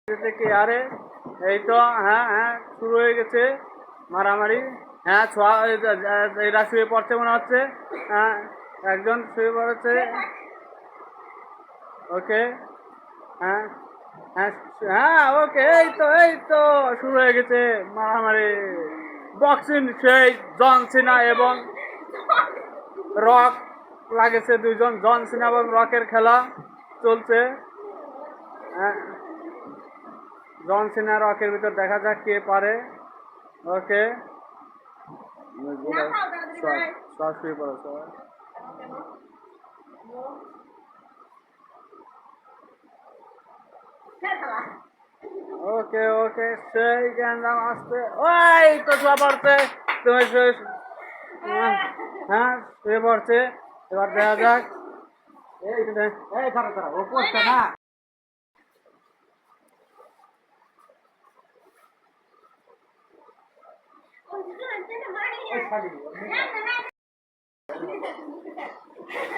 কি আরে এই তো হ্যাঁ হ্যাঁ শুরু হয়ে গেছে মারামারি। হ্যাঁ ছোঁয়া এরা শুয়ে পড়ছে মনে হচ্ছে। হ্যাঁ একজন শুয়ে পড়েছে। ওকে হ্যাঁ হ্যাঁ হ্যাঁ ওকে এই তো শুরু হয়ে গেছে মারামারি। বক্সিং সেই জন সিনা এবং রক লাগেছে, দুইজন জন সিনা এবং রকের খেলা চলছে। হ্যাঁ জন সিনা রকের ভিতর দেখা যাক কে পারে। ওকে সব শুয়ে পড়ো সবাই। ওকে ওকে সেই গ্যাঞ্জাম আসছে। ওই তো শোয়া পড়ছে। তুমি হ্যাঁ শুয়ে পড়ছে। এবার দেখা যাক। এই খারাপ খারাপ ও পড়ছে না।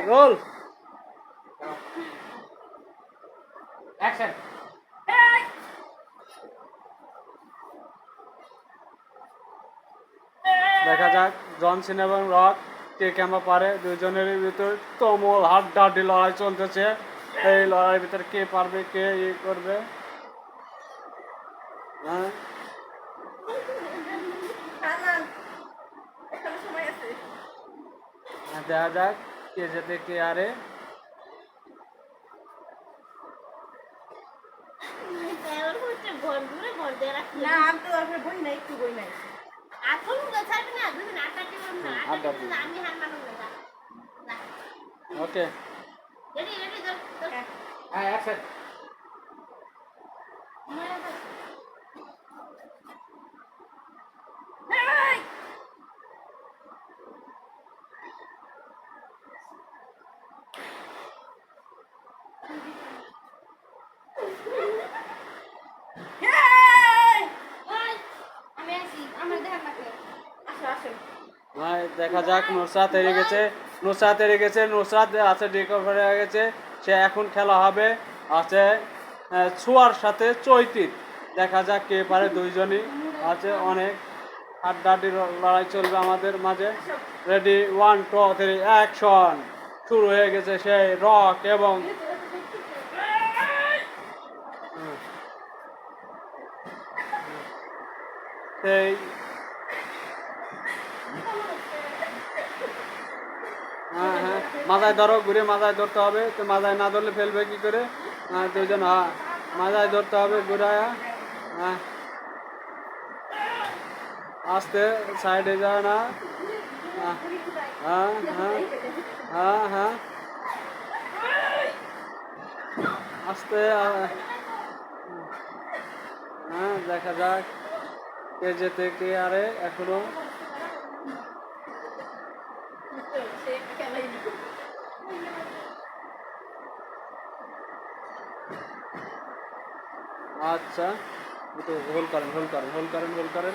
Roll action. দেখা যাক জন সিনা এবং রক কে কেমন পারে। দুজনের ভিতর তুমুল হাড্ডাহাড্ডি লড়াই চলতেছে। এই লড়াইয়ের ভিতরে কে পারবে কে ইয়ে করবে। হ্যাঁ দেখা যাক কে যেতে কে আরে। ওকে হ্যাঁ অ্যাকশন। দেখা যাক নুসরাত হেরে গেছে। নুসরাত আছে ডিকভার হয়ে গেছে। সে এখন খেলা হবে আছে ছোঁয়ার সাথে চৈতির। দেখা যাক কে পারে। দুইজনই আছে অনেক হাড্ডাহাড্ডি লড়াই চলবে আমাদের মাঝে। Ready 1 2 3 action. শুরু হয়ে গেছে সেই রক এবং সেই হ্যাঁ হ্যাঁ মাথায় ধরো, ঘুরে মাথায় ধরতে হবে। তো মাথায় না ধরলে ফেলবে কি করে। দুজন হ্যাঁ মাথায় ধরতে হবে ঘুরায়া। হ্যাঁ আস্তে সাইডে যায় না। হ্যাঁ হ্যাঁ হ্যাঁ হ্যাঁ আস্তে হ্যাঁ দেখা যাক কে যেতে কে আরে এখনো। আচ্ছা হোল্ড করেন।